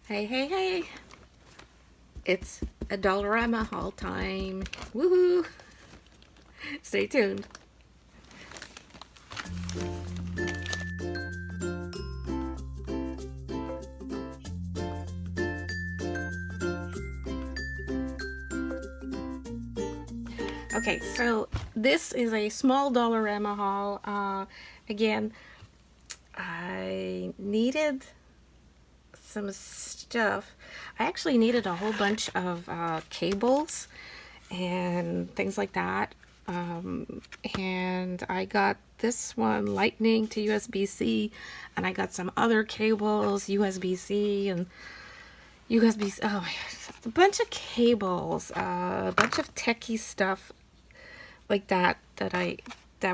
Hey, hey, hey. It's a Dollarama haul time. Woohoo! Stay tuned. Okay, so this is a small Dollarama haul. Again, I needed some stuff. I actually needed a whole bunch of cables and things like that. And I got this one lightning to USB-C, and I got some other cables, USB-C and USB-C. Oh my gosh, a bunch of cables, a bunch of techie stuff like that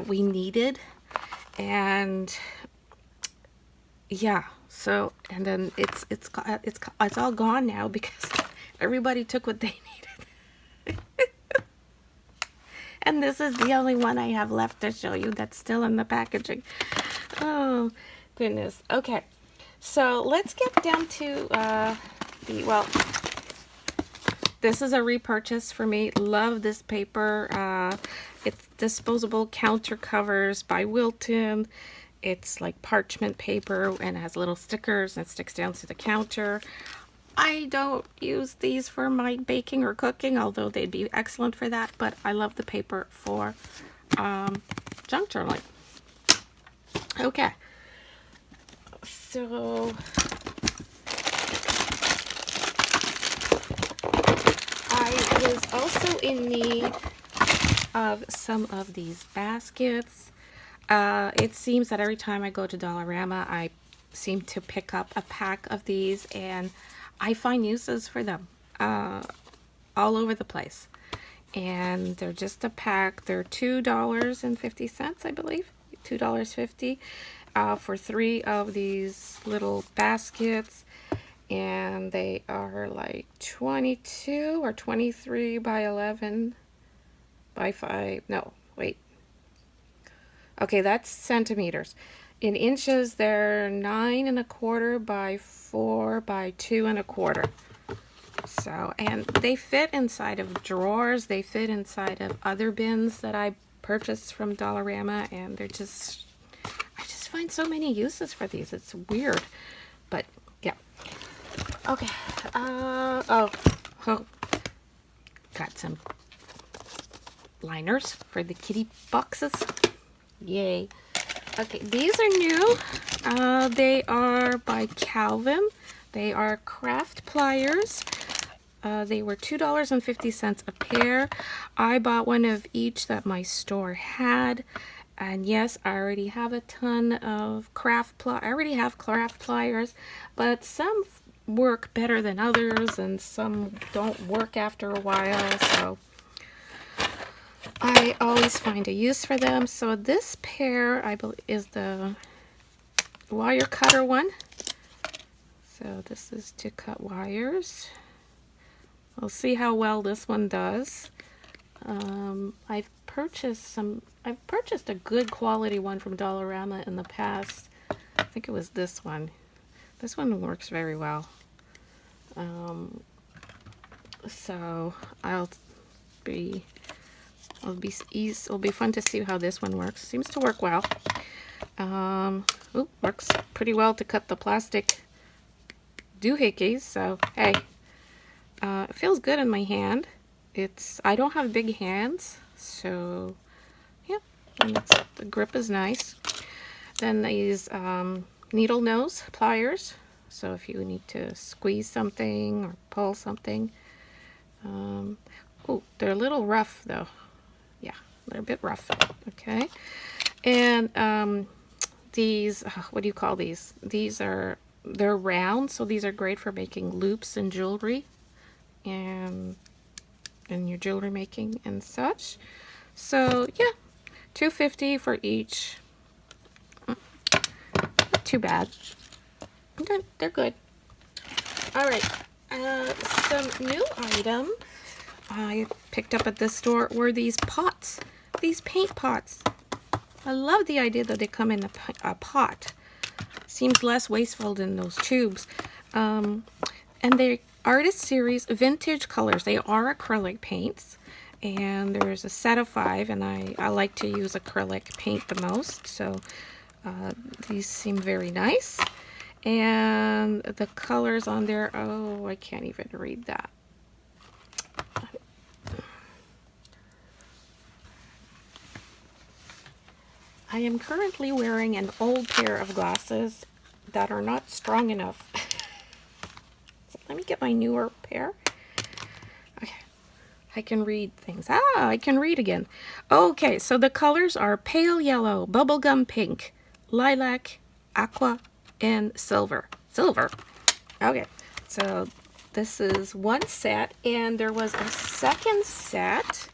we needed. And yeah, so and then it's all gone now because everybody took what they needed. And this is the only one I have left to show you that's still in the packaging. Oh goodness. Okay, so let's get down to this is a repurchase for me. Love this paper. It's disposable counter covers by Wilton. It's like parchment paper and it has little stickers and it sticks down to the counter. I don't use these for my baking or cooking, although they'd be excellent for that, but I love the paper for junk journaling. Okay, so I was also in need of some of these baskets. It seems that every time I go to Dollarama, I seem to pick up a pack of these, and I find uses for them all over the place. And they're just a pack. They're $2.50, I believe. $2.50 for 3 of these little baskets. And they are like 22 or 23 by 11 by 5. No, wait. Okay, that's centimeters. In inches, they're 9 1/4 by 4 by 2 1/4. So, and they fit inside of drawers. They fit inside of other bins that I purchased from Dollarama, and I just find so many uses for these. It's weird, but yeah. Okay. Oh, got some liners for the kitty boxes. Yay. Okay, these are new. They are by Calvin. They are craft pliers. They were $2.50 a pair. I bought one of each that my store had. And yes, I already have a ton of I already have craft pliers, but some work better than others and some don't work after a while, so I always find a use for them. So this pair, I believe, is the wire cutter one. So this is to cut wires. We'll see how well this one does. I've purchased a good quality one from Dollarama in the past. I think it was this one. This one works very well. So it'll be fun to see how this one works. Seems to work well. Works pretty well to cut the plastic doohickeys. So hey, it feels good in my hand. I don't have big hands, so yeah, and the grip is nice. Then these needle nose pliers. So if you need to squeeze something or pull something. They're a little rough though. Yeah, they're a bit rough. Okay. And these, what do you call these? They're round, so these are great for making loops and jewelry and your jewelry making and such. So yeah, $2.50 for each. Not too bad. They're good. All right, some new item I picked up at this store were these pots, these paint pots. I love the idea that they come in a pot. Seems less wasteful than those tubes. And they Artist Series Vintage Colors. They are acrylic paints. And there's a set of 5, and I like to use acrylic paint the most, so these seem very nice. And the colors on there, oh, I can't even read that. I am currently wearing an old pair of glasses that are not strong enough. So let me get my newer pair. Okay. I can read things. I can read again. Okay, so the colors are pale yellow, bubblegum pink, lilac, aqua, and silver. Silver. Okay, so this is one set, and there was a second set.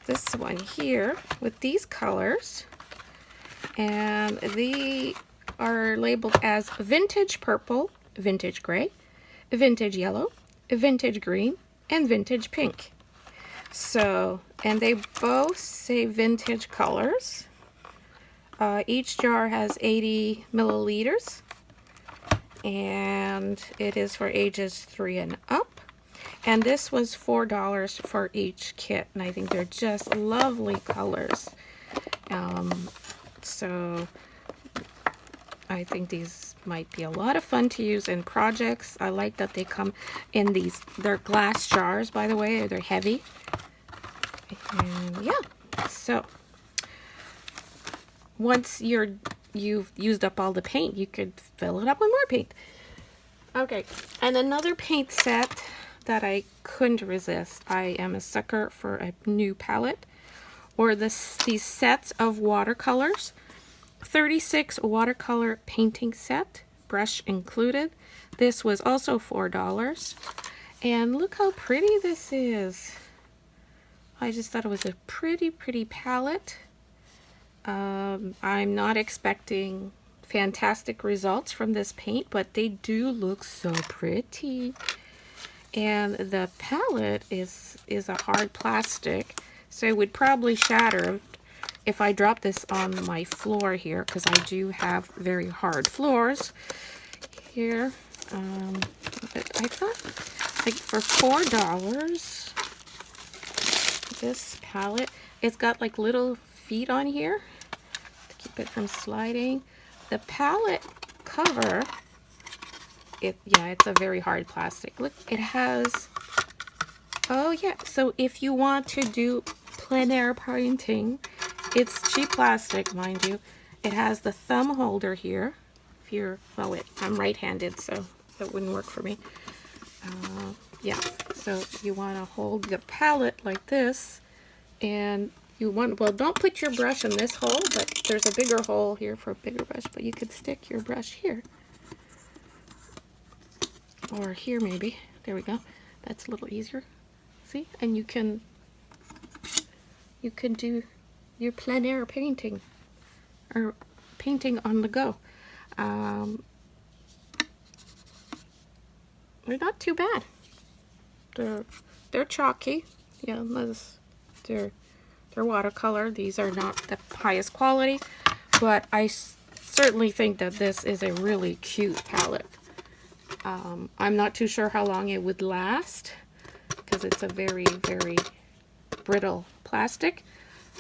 This one here with these colors, and they are labeled as vintage purple, vintage gray, vintage yellow, vintage green, and vintage pink. So, and they both say vintage colors. Each jar has 80 milliliters, and it is for ages 3 and up. And this was $4 for each kit, and I think they're just lovely colors. So I think these might be a lot of fun to use in projects. I like that they come in these, they're glass jars, by the way, they're heavy. And yeah, so once you've used up all the paint, you could fill it up with more paint. Okay, and another paint set that I couldn't resist. I am a sucker for a new palette, or these sets of watercolors. 36 watercolor painting set, brush included. This was also $4. And look how pretty this is. I just thought it was a pretty palette. I'm not expecting fantastic results from this paint, but they do look so pretty. And the palette is a hard plastic, so it would probably shatter if I drop this on my floor here, because I do have very hard floors here. But I thought, like, for $4, this palette, it's got like little feet on here to keep it from sliding. The palette cover, yeah, it's a very hard plastic. Look, it has, oh yeah, so if you want to do plein air painting, it's cheap plastic, mind you. It has the thumb holder here. If you're, well, wait, I'm right-handed, so that wouldn't work for me. Yeah, so you want to hold the palette like this, and you want, well, don't put your brush in this hole, but there's a bigger hole here for a bigger brush, but you could stick your brush here. Or here maybe. There we go. That's a little easier. See? And you can do your plein air painting, or painting on the go. They're not too bad. They're chalky. Yeah, they're watercolor. These are not the highest quality, but I certainly think that this is a really cute palette. I'm not too sure how long it would last, because it's a very brittle plastic,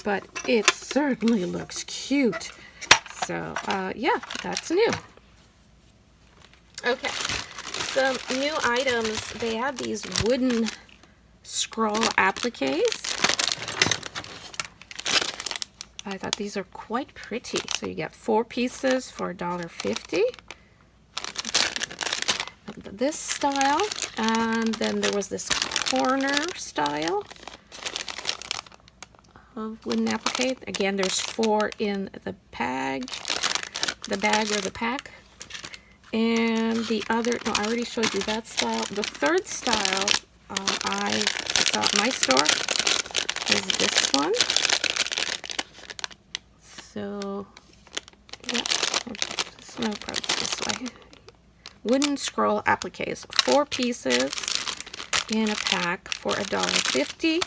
but it certainly looks cute. So yeah, that's new. Okay, some new items. They have these wooden scroll appliques. I thought these are quite pretty. So you get 4 pieces for $1.50. This style, and then there was this corner style of wooden applique. Again, there's 4 in the bag or the pack. And the other, no, I already showed you that style. The third style I saw at my store is this one. So, yeah, no, probably this way. Wooden scroll appliques, 4 pieces in a pack for $1.50.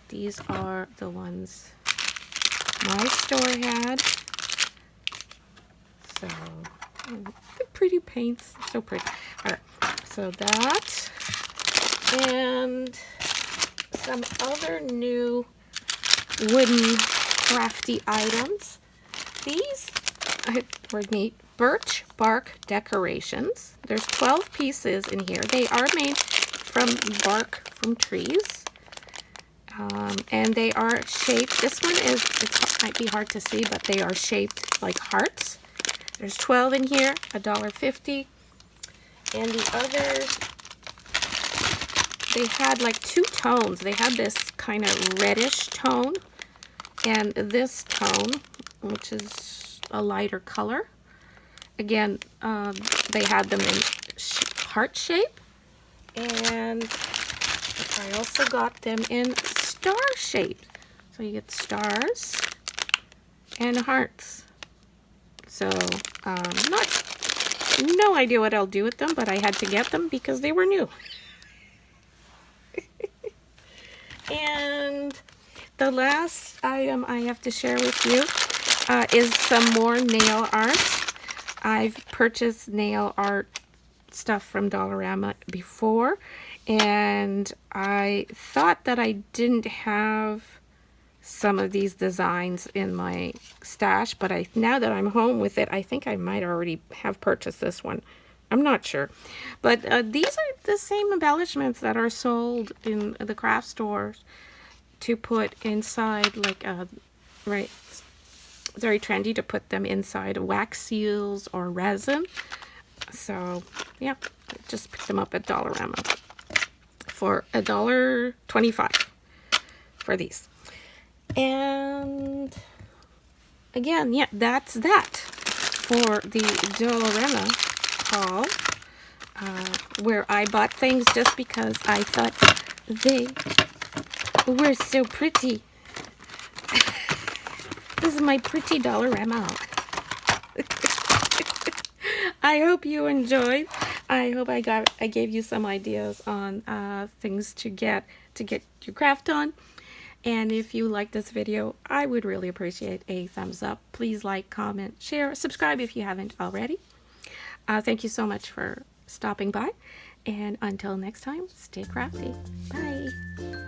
These are the ones my store had. So, the pretty paints, so pretty. All right, So that, and some other new wooden crafty items. These were neat. Birch bark decorations. There's 12 pieces in here. They are made from bark from trees. And they are shaped. This one is, it might be hard to see, but they are shaped like hearts. There's 12 in here, $1.50. And the others, they had like two tones. They had this kind of reddish tone and this tone, which is a lighter color. Again, they had them in heart shape, and I also got them in star shape. So you get stars and hearts. So, no idea what I'll do with them, but I had to get them because they were new. And the last item I have to share with you is some more nail art. I've purchased nail art stuff from Dollarama before, and I thought that I didn't have some of these designs in my stash, but now that I'm home with it, I think I might already have purchased this one. I'm not sure. But these are the same embellishments that are sold in the craft stores to put inside, like, right, it's very trendy to put them inside wax seals or resin. So, yeah, I just picked them up at Dollarama for $1.25 for these. And again, yeah, that's that for the Dollarama haul, where I bought things just because I thought they were so pretty. This is my pretty Dollarama haul. I hope you enjoyed. I hope I gave you some ideas on things to get your craft on. And if you like this video, I would really appreciate a thumbs up. Please like, comment, share, subscribe if you haven't already. Thank you so much for stopping by. And until next time, stay crafty. Bye.